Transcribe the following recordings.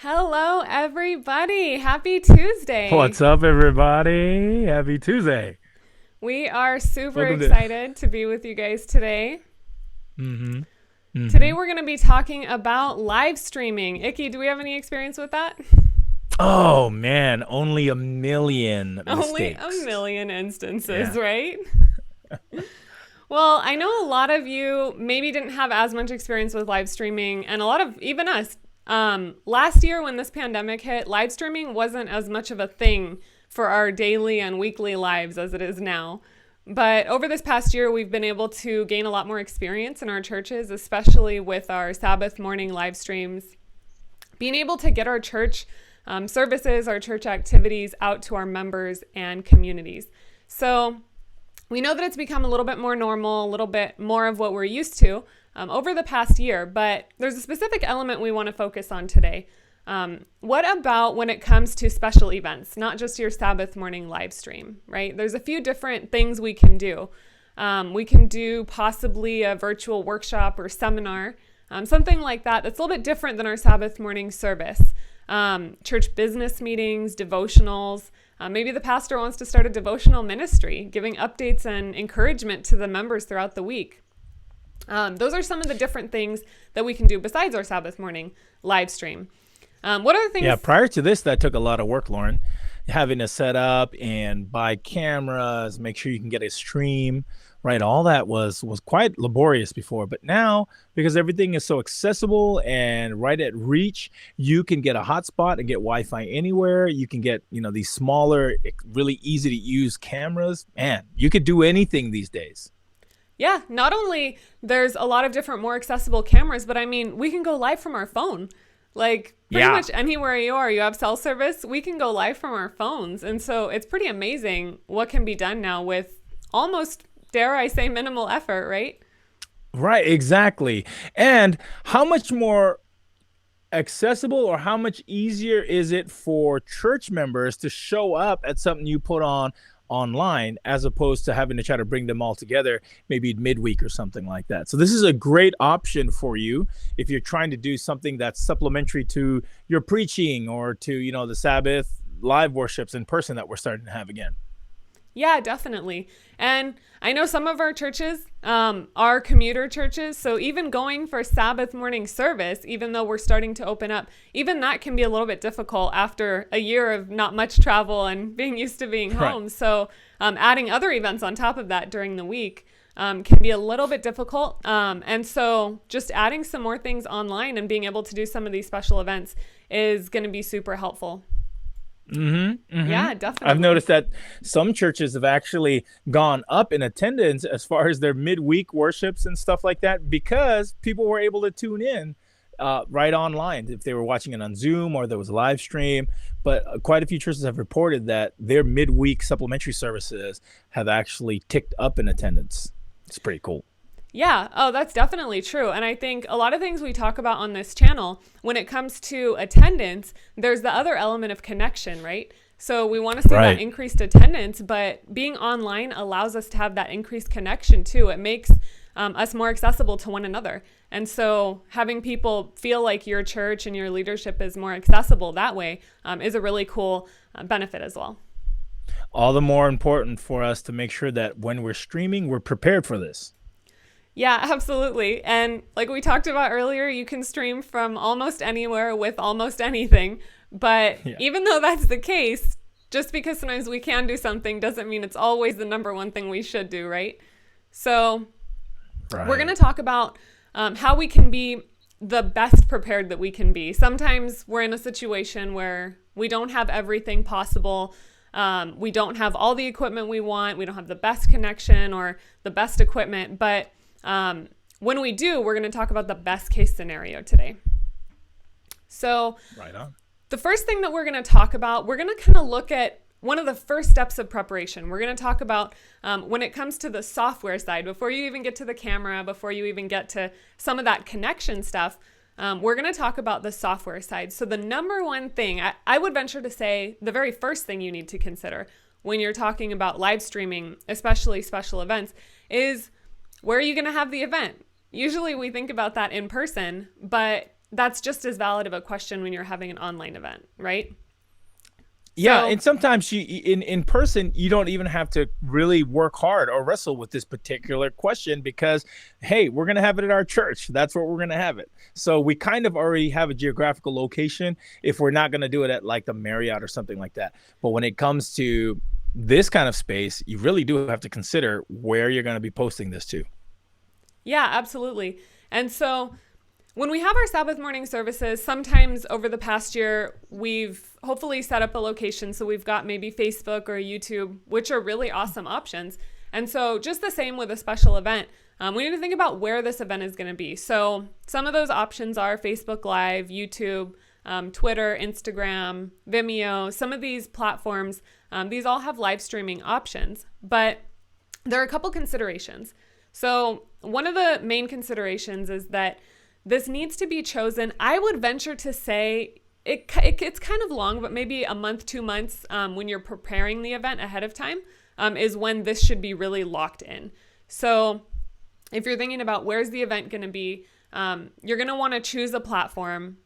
Hello, everybody. Happy Tuesday. What's up, everybody? Happy Tuesday. We are super Welcome to. excited to be with you guys today. Mm-hmm. Today, Mm-hmm. we're going to be talking about live streaming. Iki, do we have any experience with that? Oh man, only a million Only a mistakes. million instances, Yeah. right? Well, I know a lot of you maybe didn't have as much experience with live streaming, and a lot of even us. Last year, when this pandemic hit, live streaming wasn't as much of a thing for our daily and weekly lives as it is now. But over this past year, we've been able to gain a lot more experience in our churches, especially with our Sabbath morning live streams. Being able to get our church services, our church activities out to our members and communities. So we know that it's become a little bit more normal, a little bit more of what we're used to over the past year, but there's a specific element we want to focus on today. What about when it comes to special events, not just your Sabbath morning live stream, right? There's a few different things we can do. We can do possibly a virtual workshop or seminar, something like that that's a little bit different than our Sabbath morning service. Church business meetings, devotionals. Maybe the pastor wants to start a devotional ministry, giving updates and encouragement to the members throughout the week. Those are some of the different things that we can do besides our Sabbath morning live stream. What other things? Yeah. Prior to this, that took a lot of work, Lauren. Having to set up and buy cameras, make sure you can get a stream, right? All that was quite laborious before, but now because everything is so accessible and right at reach, you can get a hotspot and get Wi-Fi anywhere. You can get these smaller, really easy to use cameras. Man, you could do anything these days. Yeah, not only there's a lot of different more accessible cameras, but I mean, we can go live from our phone. Like pretty Yeah. much anywhere you have cell service, we can go live from our phones. And so it's pretty amazing what can be done now with almost, dare I say, minimal effort, right? Right, exactly. And how much more accessible or how much easier is it for church members to show up at something you put on online as opposed to having to try to bring them all together maybe midweek or something like that. So this is a great option for you if you're trying to do something that's supplementary to your preaching or to the Sabbath live worships in person that we're starting to have again. Yeah, definitely. And I know some of our churches are commuter churches. So even going for Sabbath morning service, even though we're starting to open up, even that can be a little bit difficult after a year of not much travel and being used to being Right. home. So adding other events on top of that during the week can be a little bit difficult. And so just adding some more things online and being able to do some of these special events is going to be super helpful. Mm-hmm, mm-hmm. Yeah, I've definitely. noticed that some churches have actually gone up in attendance as far as their midweek worships and stuff like that because people were able to tune in right online if they were watching it on Zoom or there was a live stream. But quite a few churches have reported that their midweek supplementary services have actually ticked up in attendance. It's pretty cool. Yeah, oh, that's definitely true. And I think a lot of things we talk about on this channel, when it comes to attendance, there's the other element of connection, right? So we want to see that Right. increased attendance, but being online allows us to have that increased connection too. It makes us more accessible to one another. And so having people feel like your church and your leadership is more accessible that way is a really cool benefit as well. All the more important for us to make sure that when we're streaming, we're prepared for this. Yeah, absolutely. And like we talked about earlier, you can stream from almost anywhere with almost anything. But Yeah. even though that's the case, just because sometimes we can do something doesn't mean it's always the number one thing we should do, right? So we're going Right. to talk about how we can be the best prepared that we can be. Sometimes we're in a situation where we don't have everything possible. We don't have all the equipment we want. We don't have the best connection or the best equipment. But when we do, we're going to talk about the best case scenario today. So Right on. the first thing that we're going to talk about, we're going to kind of look at one of the first steps of preparation. We're going to talk about when it comes to the software side, before you even get to the camera, before you even get to some of that connection stuff, we're going to talk about the software side. So the number one thing, I would venture to say the very first thing you need to consider when you're talking about live streaming, especially special events, is where are you going to have the event? Usually we think about that in person, but that's just as valid of a question when you're having an online event, right? Yeah, So and sometimes you in person you don't even have to really work hard or wrestle with this particular question because hey, we're going to have it at our church. That's where we're going to have it. So we kind of already have a geographical location if we're not going to do it at like the Marriott or something like that. But when it comes to this kind of space, you really do have to consider where you're going to be posting this to. yeah, absolutely. And so when we have our Sabbath morning services, sometimes over the past year, we've hopefully set up a location. So we've got maybe Facebook or YouTube, which are really awesome options. And so just the same with a special event, we need to think about where this event is going to be. So some of those options are Facebook Live, YouTube, Twitter, Instagram, Vimeo. Some of these platforms, these all have live streaming options, but there are a couple considerations. So one of the main considerations is that this needs to be chosen. I would venture to say it's kind of long, but maybe a month, 2 months when you're preparing the event ahead of time is when this should be really locked in. So if you're thinking about where's the event going to be, you're going to want to choose a platform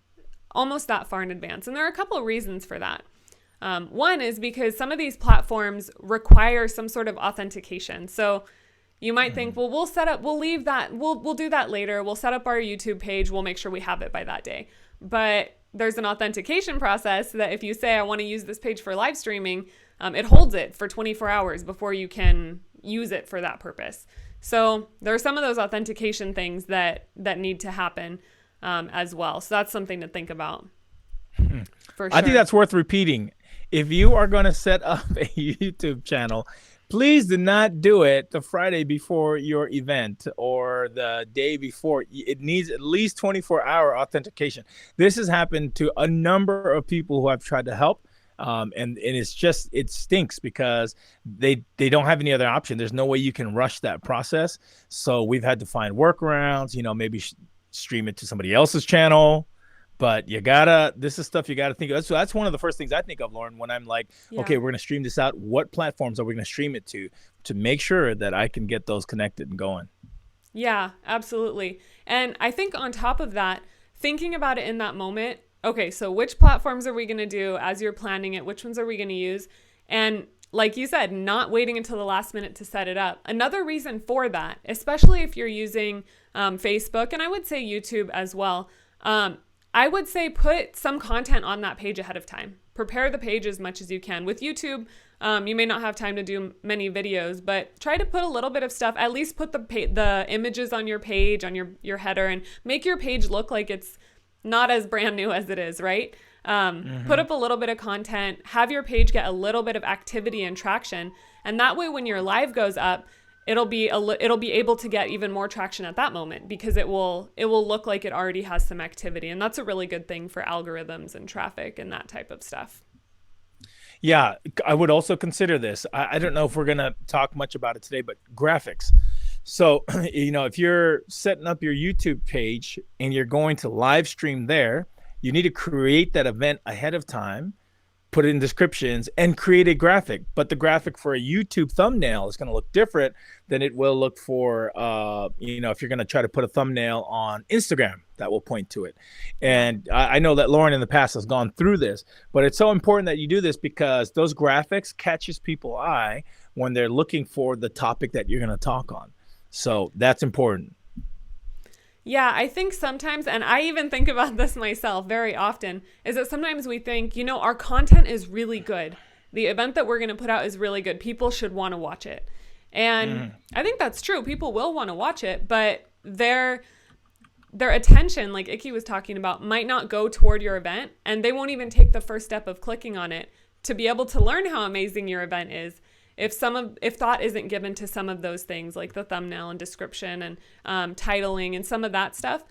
almost that far in advance. And there are a couple of reasons for that. One is because some of these platforms require some sort of authentication. So you might think, well, we'll leave that, we'll do that later. We'll set up our YouTube page. We'll make sure we have it by that day. But there's an authentication process that if you say, I want to use this page for live streaming, it holds it for 24 hours before you can use it for that purpose. So there are some of those authentication things that need to happen as well. So that's something to think about. For sure. I think that's worth repeating. If you are going to set up a YouTube channel, please do not do it the Friday before your event or the day before. It needs at least 24-hour authentication. This has happened to a number of people who I've tried to help. And it stinks because they don't have any other option. There's no way you can rush that process. So we've had to find workarounds, maybe stream it to somebody else's channel. But this is stuff you gotta think of. So that's one of the first things I think of, Lauren, when I'm like, okay, we're gonna stream this out. What platforms are we gonna stream it to make sure that I can get those connected and going? Yeah, absolutely. And I think on top of that, thinking about it in that moment, okay, so which platforms are we gonna do as you're planning it? Which ones are we gonna use? And like you said, not waiting until the last minute to set it up. Another reason for that, especially if you're using Facebook, and I would say YouTube as well, I would say put some content on that page ahead of time. Prepare the page as much as you can. With YouTube, you may not have time to do many videos, but try to put a little bit of stuff, at least put the images on your page, on your header, and make your page look like it's not as brand new as it is, right? Put up a little bit of content, have your page get a little bit of activity and traction, and that way when your live goes up, it'll be able to get even more traction at that moment because it will look like it already has some activity, and that's a really good thing for algorithms and traffic and that type of stuff. Yeah, I would also consider this. I don't know if we're gonna talk much about it today, but graphics. So if you're setting up your YouTube page and you're going to live stream there, you need to create that event ahead of time, put it in descriptions, and create a graphic. But the graphic for a YouTube thumbnail is going to look different than it will look for, if you're going to try to put a thumbnail on Instagram that will point to it. And I know that Lauren in the past has gone through this, but it's so important that you do this because those graphics catches people's eye when they're looking for the topic that you're going to talk on. So that's important. Yeah, I think sometimes, and I even think about this myself very often, is that sometimes we think, our content is really good. The event that we're going to put out is really good. People should want to watch it. And I think that's true. People will want to watch it, but their attention, like Iki was talking about, might not go toward your event, and they won't even take the first step of clicking on it to be able to learn how amazing your event is. If thought isn't given to some of those things like the thumbnail and description and titling and some of that stuff,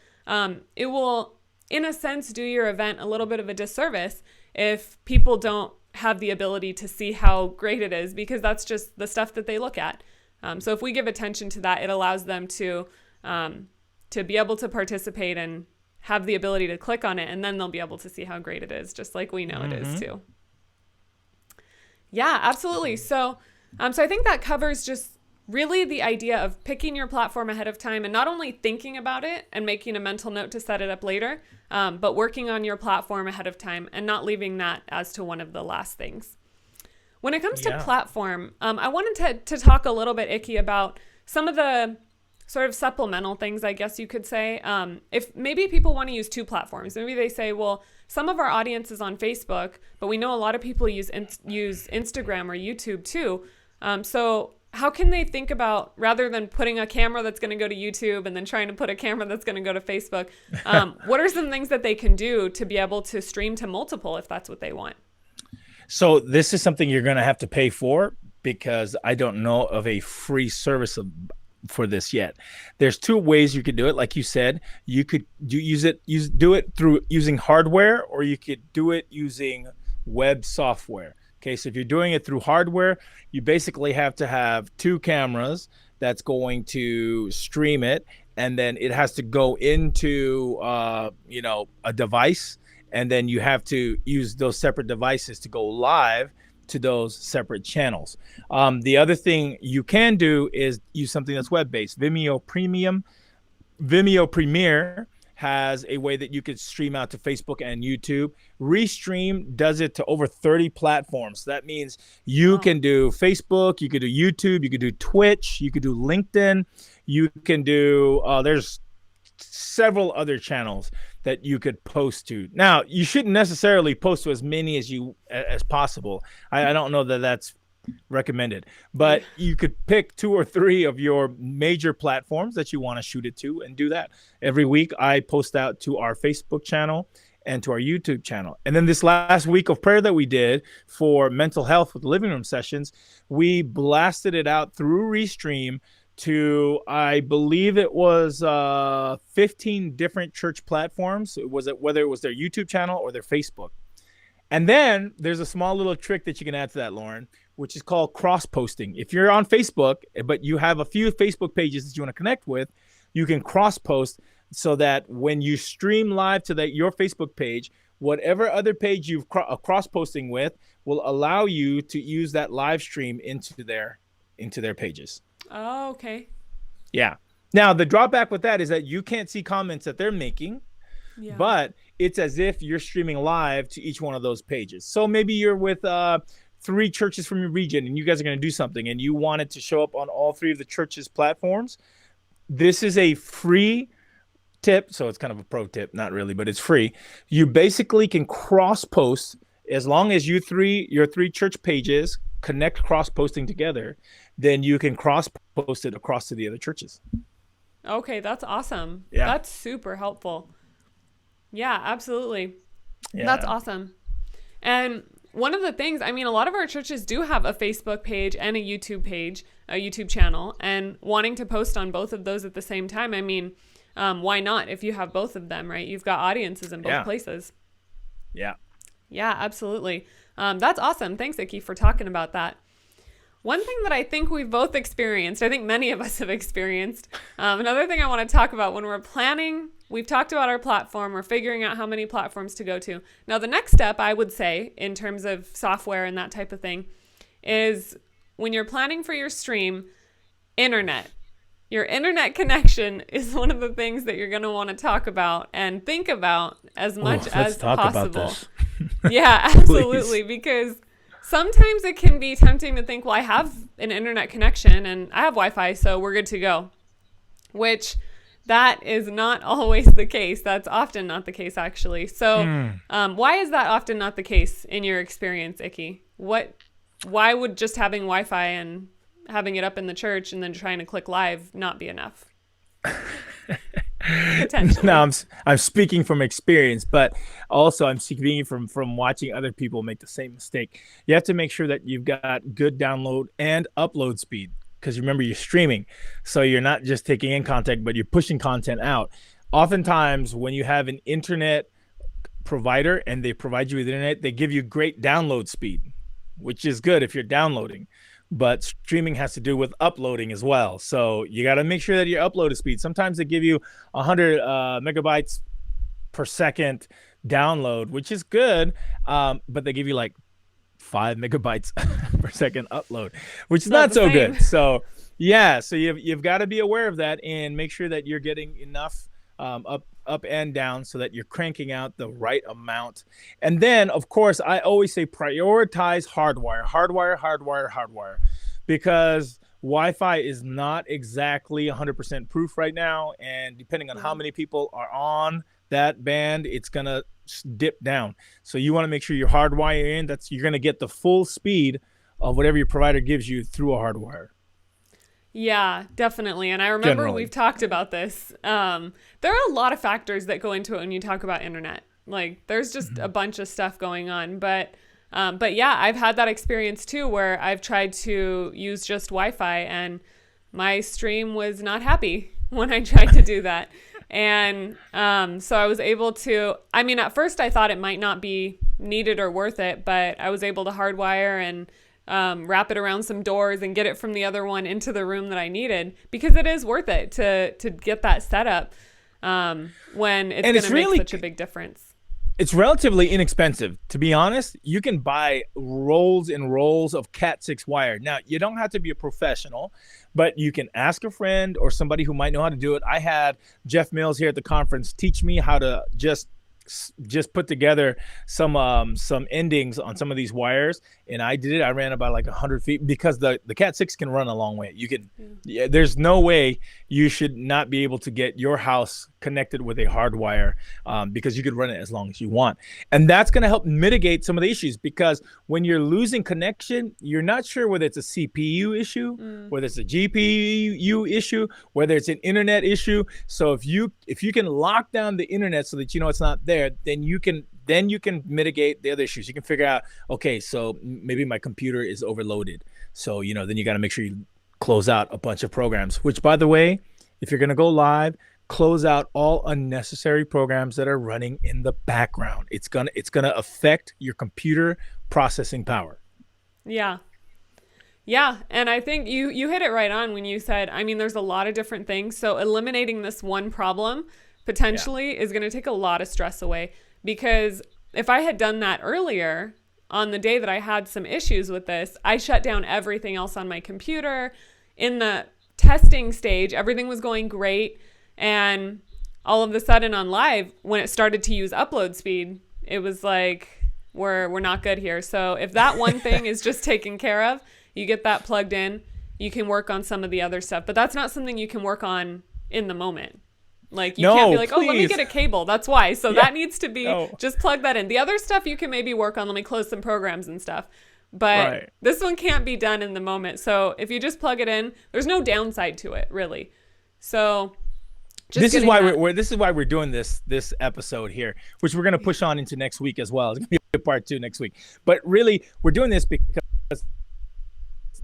it will, in a sense, do your event a little bit of a disservice if people don't have the ability to see how great it is, because that's just the stuff that they look at. So if we give attention to that, it allows them to be able to participate and have the ability to click on it, and then they'll be able to see how great it is, just like we know it is too. Yeah, absolutely. So I think that covers just really the idea of picking your platform ahead of time and not only thinking about it and making a mental note to set it up later, but working on your platform ahead of time and not leaving that as to one of the last things. When it comes to platform, I wanted to talk a little bit, Iki, about some of the sort of supplemental things, I guess you could say. If maybe people want to use two platforms, maybe they say, well, some of our audience is on Facebook, but we know a lot of people use Instagram or YouTube too. So how can they think about, rather than putting a camera that's going to go to YouTube and then trying to put a camera that's going to go to Facebook, what are some things that they can do to be able to stream to multiple if that's what they want? So this is something you're going to have to pay for, because I don't know of a free service for this yet. There's two ways you could do it. Like you said, you could do it through using hardware, or you could do it using web software. Okay, so if you're doing it through hardware, you basically have to have two cameras that's going to stream it, and then it has to go into a device, and then you have to use those separate devices to go live to those separate channels. The other thing you can do is use something that's web-based. Vimeo Premiere has a way that you could stream out to Facebook and YouTube. Restream does it to over 30 platforms. That means you can do Facebook, you could do YouTube, you could do Twitch, you could do LinkedIn, you can do, there's several other channels that you could post to. Now, you shouldn't necessarily post to as many as possible. I don't know that that's recommended, but you could pick 2 or 3 of your major platforms that you want to shoot it to and do that. Every week I post out to our Facebook channel and to our YouTube channel. And then this last week of prayer that we did for mental health with the living room sessions, we blasted it out through Restream to, I believe it was 15 different church platforms. Whether it was their YouTube channel or their Facebook. And then there's a small little trick that you can add to that, Lauren, which is called cross-posting. If you're on Facebook, but you have a few Facebook pages that you want to connect with, you can cross-post so that when you stream live to your Facebook page, whatever other page you've cross-posting with will allow you to use that live stream into their pages. Oh, okay. Yeah. Now, the drawback with that is that you can't see comments that they're making, but it's as if you're streaming live to each one of those pages. So maybe you're with 3 churches from your region and you guys are going to do something and you want it to show up on all 3 of the churches' platforms. This is a free tip. So it's kind of a pro tip, not really, but it's free. You basically can cross post as long as your 3 church pages connect cross posting together, then you can cross post it across to the other churches. Okay, that's awesome. Yeah. That's super helpful. Yeah, absolutely. Yeah. That's awesome. And one of the things, I mean, a lot of our churches do have a Facebook page and a YouTube page, a YouTube channel, and wanting to post on both of those at the same time. I mean, why not if you have both of them, right? You've got audiences in both places. Yeah. Yeah, absolutely. That's awesome. Thanks, Iki, for talking about that. One thing that I think we've both experienced, I think many of us have experienced, another thing I want to talk about when we're planning, we've talked about our platform, we're figuring out how many platforms to go to. Now, the next step, I would say, in terms of software and that type of thing, is when you're planning for your stream, internet. Your internet connection is one of the things that you're going to want to talk about and think about as much as possible. Yeah, absolutely. Because sometimes it can be tempting to think, well, I have an internet connection and I have Wi-Fi, so we're good to go. Which that is not always the case. That's often not the case, actually. So why is that often not the case in your experience, Iki? Why would just having Wi-Fi and having it up in the church and then trying to click live not be enough? Now I'm speaking from experience, but also I'm speaking from watching other people make the same mistake. You have to make sure that you've got good download and upload speed, because remember, you're streaming, so you're not just taking in content, but you're pushing content out. Oftentimes, when you have an internet provider and they provide you with internet, they give you great download speed, which is good if you're downloading. But streaming has to do with uploading as well. So you got to make sure that your upload is speed. Sometimes they give you 100 megabytes per second download, which is good. But they give you like 5 megabytes per second upload, which is not so good. So Yeah, so you've got to be aware of that and make sure that you're getting enough up and down so that you're cranking out the right amount. And then, of course, I always say prioritize hardwire, because Wi-Fi is not exactly 100% proof right now, and depending on how Mhm. many people are on that band, it's gonna dip down. So you want to make sure you're hardwired in. You're gonna get the full speed of whatever your provider gives you through a hardwire. Yeah, definitely. And I remember we've Generally. talked about this. There are a lot of factors that go into it when you talk about internet. Like, there's just a Mhm. bunch of stuff going on. But yeah, I've had that experience too, where I've tried to use just Wi-Fi, and my stream was not happy when I tried to do that. And so I was able to. I mean, at first I thought it might not be needed or worth it, but I was able to hardwire and wrap it around some doors and get it from the other one into the room that I needed, because it is worth it to get that set up when it's And going to make such a big difference. it's relatively inexpensive. To be honest, you can buy rolls and rolls of Cat 6 wire. Now, you don't have to be a professional, but you can ask a friend or somebody who might know how to do it. I had Jeff Mills here at the conference teach me how to just put together some endings on some of these wires, and I did it. I ran about like 100 feet because the Cat 6 can run a long way. You can, yeah, there's no way you should not be able to get your house connected with a hard wire, because you could run it as long as you want. And that's going to help mitigate some of the issues, because when you're losing connection, you're not sure whether it's a CPU issue, Mm. whether it's a GPU issue, whether it's an internet issue. So if you can lock down the internet so that you know it's not there, then you can mitigate the other issues. You can figure out, okay, so maybe my computer is overloaded. So, then you got to make sure you close out a bunch of programs, which, by the way, if you're going to go live, close out all unnecessary programs that are running in the background. It's going to affect your computer processing power. Yeah. Yeah, and I think you hit it right on when you said, I mean, there's a lot of different things. So eliminating this one problem Yeah. potentially is going to take a lot of stress away, because if I had done that earlier on the day that I had some issues with this, I shut down everything else on my computer. In the testing stage, everything was going great, and all of a sudden on live, when it started to use upload speed, it was like we're not good here. So if that one thing is just taken care of, you get that plugged in, you can work on some of the other stuff. But that's not something you can work on in the moment. Like, you can't be No, like, oh, let me please. get a cable. That's why. So Yeah. that needs to be No. just plug that in. The other stuff you can maybe work on. Let me close some programs and stuff. But Right. this one can't be done in the moment. So if you just plug it in, there's no downside to it, really. So just This is getting why that. we're doing this episode here, which we're going to push on into next week as well. It's going to be a part 2 next week. But really, we're doing this because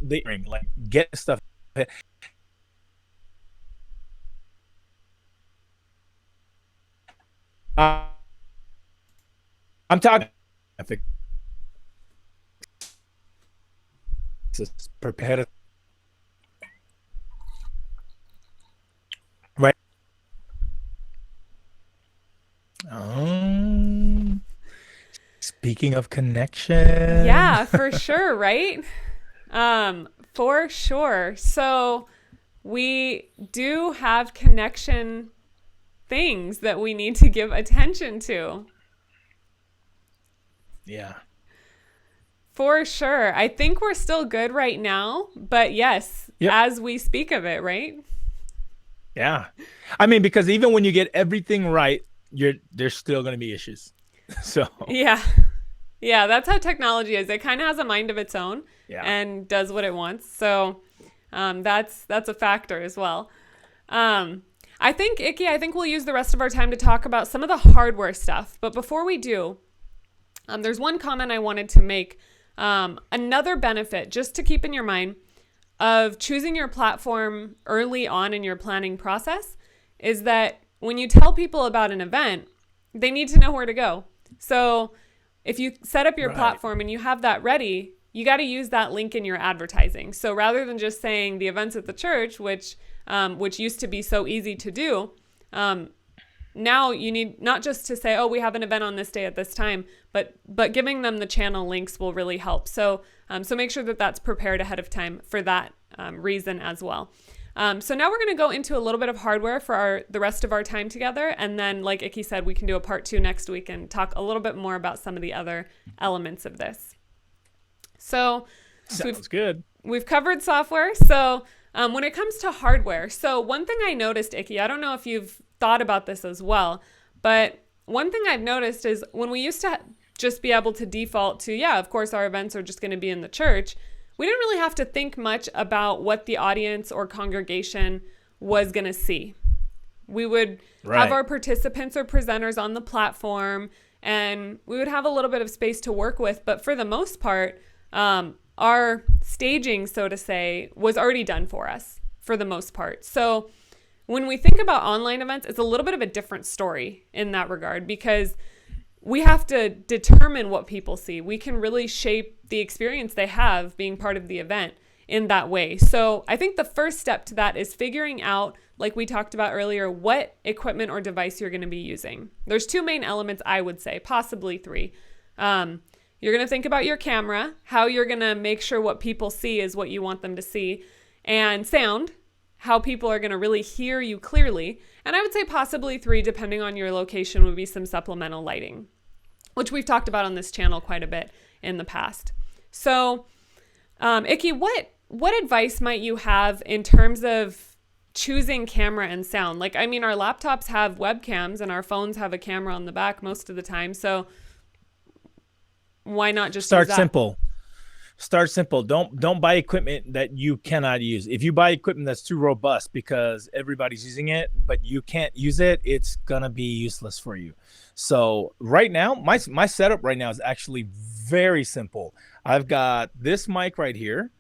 they like get stuff. Uh, I'm talking prepare, right? Um, Speaking of connection. Yeah, for sure, right? For sure. So we do have connection things that we need to give attention to. Yeah. For sure. I think we're still good right now, but yes, Yep. as we speak of it, right? Yeah. I mean, because even when you get everything right, there's still going to be issues. So, Yeah. Yeah, that's how technology is. It kind of has a mind of its own yeah. and does what it wants. So that's a factor as well. I think, Iki, I think we'll use the rest of our time to talk about some of the hardware stuff. But before we do, there's one comment I wanted to make. Another benefit, just to keep in your mind, of choosing your platform early on in your planning process is that when you tell people about an event, they need to know where to go. So if you set up your Right. platform and you have that ready, you got to use that link in your advertising. So rather than just saying the events at the church, which used to be so easy to do, now you need not just to say, oh, we have an event on this day at this time, but giving them the channel links will really help. So so make sure that that's prepared ahead of time for that reason as well. So now we're going to go into a little bit of hardware for the rest of our time together. And then, like Iki said, we can do a part 2 next week and talk a little bit more about some of the other elements of this. So Sounds good. We've covered software. So when it comes to hardware, so one thing I noticed, Iki, I don't know if you've thought about this as well, but one thing I've noticed is when we used to just be able to default to, yeah, of course, our events are just going to be in the church, we didn't really have to think much about what the audience or congregation was going to see. We would have our participants or presenters on the platform, and we would have a little bit of space to work with. But for the most part, our staging, so to say, was already done for us for the most part. So when we think about online events, it's a little bit of a different story in that regard, because we have to determine what people see. We can really shape the experience they have being part of the event in that way. So I think the first step to that is figuring out, like we talked about earlier, what equipment or device you're going to be using. There's 2 main elements, I would say, possibly 3. You're going to think about your camera, how you're going to make sure what people see is what you want them to see, and sound, how people are going to really hear you clearly. And I would say possibly 3, depending on your location, would be some supplemental lighting, which we've talked about on this channel quite a bit in the past. So, Iki, what advice might you have in terms of choosing camera and sound? Like, I mean, our laptops have webcams and our phones have a camera on the back most of the time. So why not just start simple? Start simple. Don't buy equipment that you cannot use. If you buy equipment that's too robust because everybody's using it, but you can't use it, it's gonna be useless for you. So right now, my setup right now is actually very simple. I've got this mic right here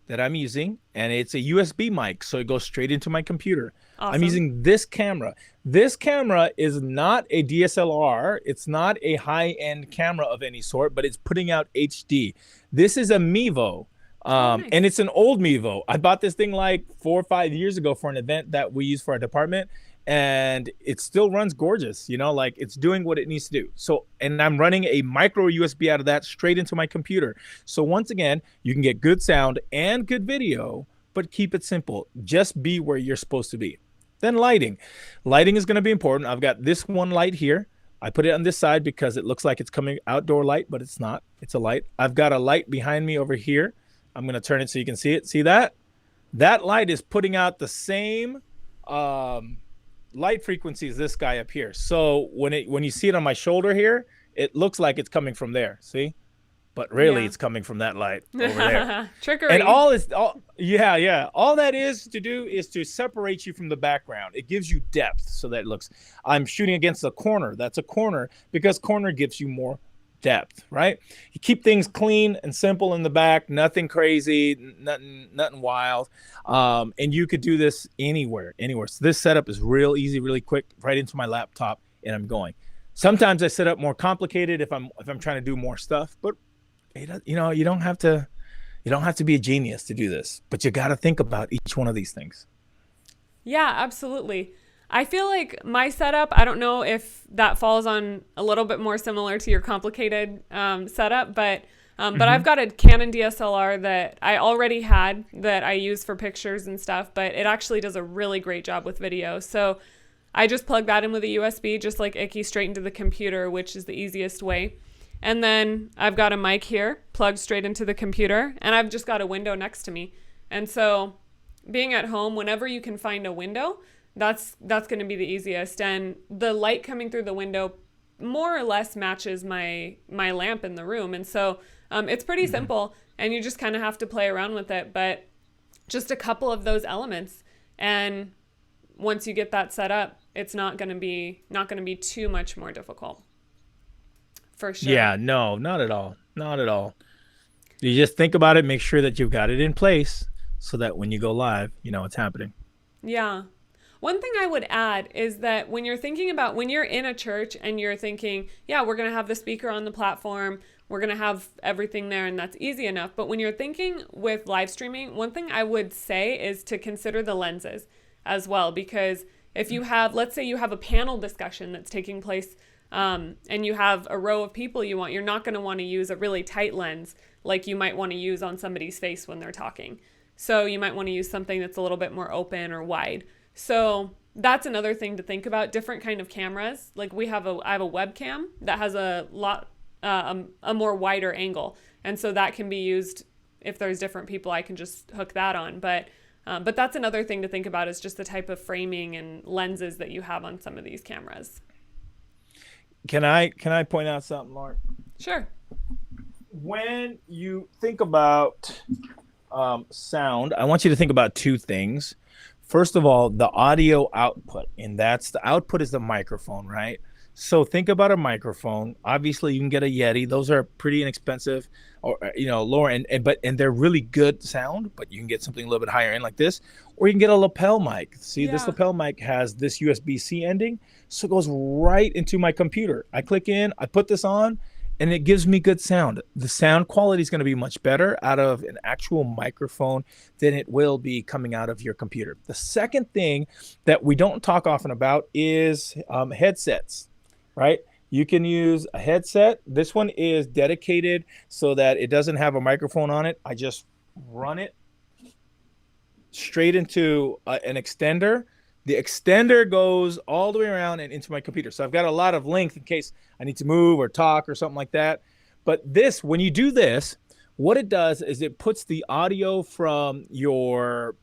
that I'm using, and it's a USB mic, so it goes straight into my computer. Awesome. I'm using this camera. This camera is not a DSLR. It's not a high-end camera of any sort, but it's putting out HD. This is a Mevo, nice. And it's an old Mevo. I bought this thing like 4 or 5 years ago for an event that we use for our department, and it still runs gorgeous, you know, like it's doing what it needs to do. So, and I'm running a micro USB out of that straight into my computer. So once again, you can get good sound and good video, but keep it simple. Just be where you're supposed to be. Then lighting. Lighting is going to be important. I've got this one light here. I put it on this side because it looks like it's coming outdoor light, but it's not. It's a light. I've got a light behind me over here. I'm going to turn it so you can see it. See that? That light is putting out the same light frequency as this guy up here. So when you see it on my shoulder here, it looks like it's coming from there. See? But really, it's coming from that light over there. Trickery. And all that is to do is to separate you from the background. It gives you depth so that it looks, I'm shooting against a corner. That's a corner because corner gives you more depth, right? You keep things clean and simple in the back, nothing crazy, nothing wild. And you could do this anywhere. So this setup is real easy, really quick, right into my laptop, and I'm going. Sometimes I set up more complicated if I'm trying to do more stuff, but you know, you don't have to be a genius to do this, but you got to think about each one of these things. Yeah, absolutely. I feel like my setup, I don't know if that falls on a little bit more similar to your complicated setup, but I've got a Canon DSLR that I already had that I use for pictures and stuff, but it actually does a really great job with video. So I just plug that in with a USB, just like Iki, straight into the computer, which is the easiest way. And then I've got a mic here plugged straight into the computer, and I've just got a window next to me. And so being at home, whenever you can find a window, that's going to be the easiest. And the light coming through the window more or less matches my lamp in the room. And so it's pretty simple, and you just kind of have to play around with it. But just a couple of those elements, and once you get that set up, it's not going to be too much more difficult. For sure. Yeah, no, not at all. Not at all. You just think about it, make sure that you've got it in place so that when you go live, you know it's happening. Yeah. One thing I would add is that when you're in a church and you're thinking, yeah, we're going to have the speaker on the platform, we're going to have everything there, and that's easy enough. But when you're thinking with live streaming, one thing I would say is to consider the lenses as well, because if you have, let's say you have a panel discussion that's taking place and you have a row of people you're not going to want to use a really tight lens like you might want to use on somebody's face when they're talking. So you might want to use something that's a little bit more open or wide. So that's another thing to think about. Different kind of cameras. Like I have a webcam that has a more wider angle, and so that can be used if there's different people. I can just hook that on, but that's another thing to think about is just the type of framing and lenses that you have on some of these cameras. Can I point out something, Lauren? Sure. When you think about sound, I want you to think about two things. First of all, the audio output, and that's the output is the microphone, right? So think about a microphone. Obviously, you can get a Yeti; those are pretty inexpensive, or lower, and they're really good sound. But you can get something a little bit higher end like this, or you can get a lapel mic. See, this Yeah. lapel mic has this USB-C ending, so it goes right into my computer. I click in, I put this on, and it gives me good sound. The sound quality is going to be much better out of an actual microphone than it will be coming out of your computer. The second thing that we don't talk often about is headsets, right? You can use a headset. This one is dedicated so that it doesn't have a microphone on it. I just run it straight into an extender. The extender goes all the way around and into my computer. So I've got a lot of length in case I need to move or talk or something like that. But this, when you do this, what it does is it puts the audio from your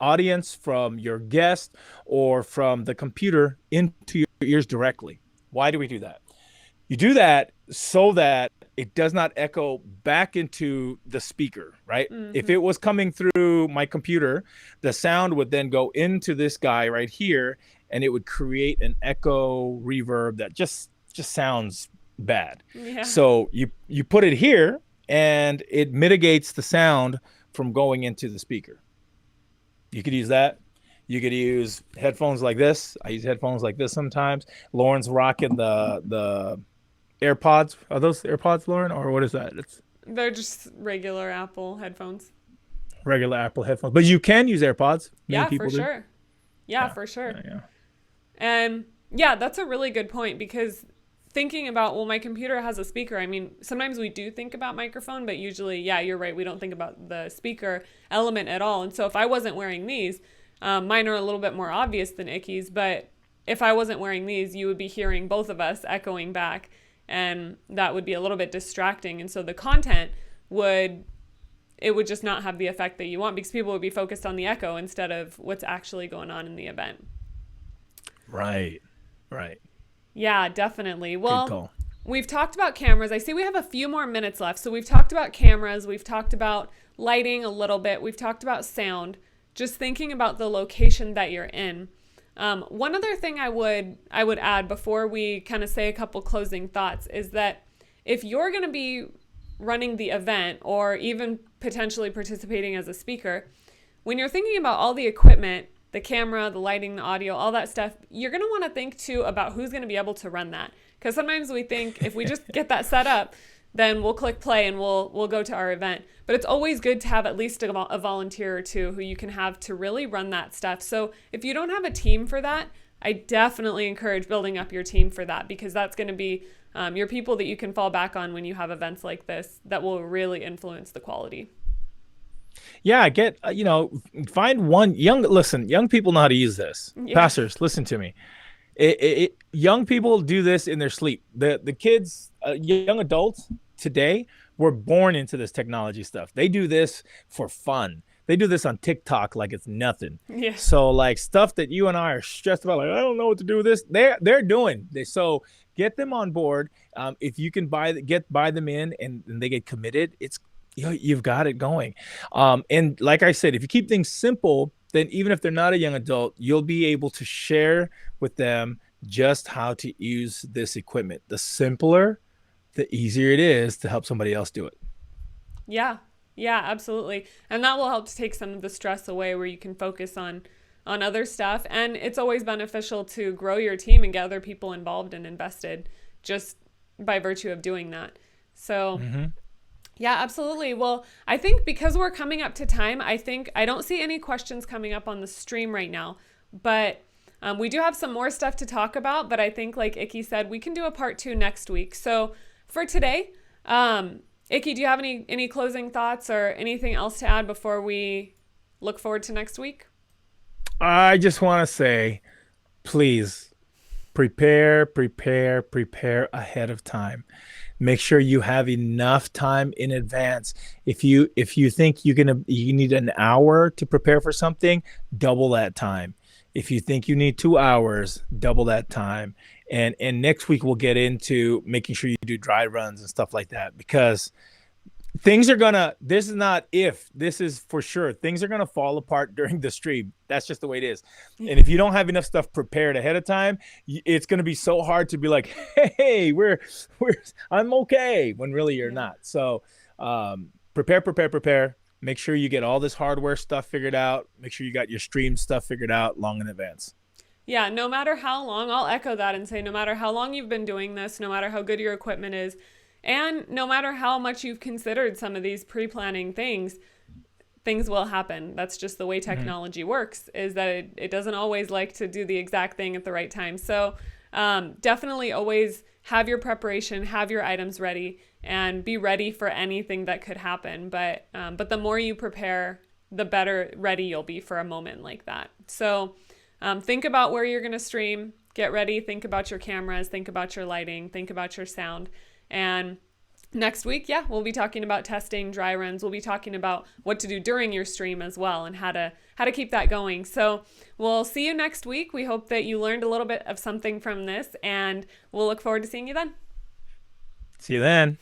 audience, from your guest, or from the computer into your ears directly. Why do we do that? You do that so that it does not echo back into the speaker, right? Mm-hmm. If it was coming through my computer, the sound would then go into this guy right here, and it would create an echo reverb that just sounds bad. Yeah. So you put it here, and it mitigates the sound from going into the speaker. You could use that. You could use headphones like this. I use headphones like this sometimes. Lauren's rocking the AirPods. Are those AirPods, Lauren, or what is that? It's They're just regular Apple headphones. regular Apple headphones, but you can use AirPods. Many Yeah, people for do. sure. Yeah, for sure. Yeah. And yeah, that's a really good point because thinking about, well, my computer has a speaker. I mean, sometimes we do think about microphone, but usually, yeah, you're right. We don't think about the speaker element at all. And so if I wasn't wearing these, mine are a little bit more obvious than Iki's, but if I wasn't wearing these, you would be hearing both of us echoing back, and that would be a little bit distracting. And so the content would just not have the effect that you want because people would be focused on the echo instead of what's actually going on in the event. Right. Yeah, definitely. Good Well, call. we've talked about cameras. I see we have a few more minutes left. So we've talked about cameras. We've talked about lighting a little bit. We've talked about sound. Just thinking about the location that you're in. One other thing I would add before we kind of say a couple closing thoughts is that if you're going to be running the event or even potentially participating as a speaker, when you're thinking about all the equipment, the camera, the lighting, the audio, all that stuff, you're going to want to think too about who's going to be able to run that. Because sometimes we think if we just get that set up, then we'll click play and we'll go to our event. But it's always good to have at least a volunteer or two who you can have to really run that stuff. So if you don't have a team for that, I definitely encourage building up your team for that because that's going to be your people that you can fall back on when you have events like this that will really influence the quality. Yeah, find one young people know how to use this. Yeah. Pastors, listen to me. Young people do this in their sleep. The kids, young adults today were born into this technology stuff. They do this for fun. They do this on TikTok like it's nothing. Yeah. So like stuff that you and I are stressed about, like I don't know what to do with this. They're doing. So get them on board. If you can buy them in and they get committed, you've got it going. And like I said, if you keep things simple, then even if they're not a young adult, you'll be able to share with them just how to use this equipment. The simpler, the easier it is to help somebody else do it. Yeah, absolutely. And that will help to take some of the stress away where you can focus on other stuff. And it's always beneficial to grow your team and get other people involved and invested just by virtue of doing that. So yeah, absolutely. Well, I think because we're coming up to time, I don't see any questions coming up on the stream right now, but we do have some more stuff to talk about. But I think like Iki said, we can do a part 2 next week. So for today, Iki, do you have any closing thoughts or anything else to add before we look forward to next week. I just want to say, please prepare ahead of time. Make sure you have enough time in advance. If you think you need an hour to prepare for something, double that time. If you think you need 2 hours, double that time. And next week we'll get into making sure you do dry runs and stuff like that, because things are gonna, this is not if, this is for sure, things are gonna fall apart during the stream. That's just the way it is. And if you don't have enough stuff prepared ahead of time, it's gonna be so hard to be like, hey, we're I'm okay, when really you're not. So prepare. Make sure you get all this hardware stuff figured out. Make sure you got your stream stuff figured out long in advance. Yeah, no matter how long, I'll echo that and say no matter how long you've been doing this, no matter how good your equipment is, and no matter how much you've considered some of these pre-planning things, things will happen. That's just the way technology works, is that it doesn't always like to do the exact thing at the right time. So definitely always have your preparation, have your items ready, and be ready for anything that could happen. But the more you prepare, the better ready you'll be for a moment like that. So think about where you're going to stream, get ready, think about your cameras, think about your lighting, think about your sound. And next week, yeah, we'll be talking about testing dry runs. We'll be talking about what to do during your stream as well, and how to keep that going. So we'll see you next week. We hope that you learned a little bit of something from this, and we'll look forward to seeing you then. See you then.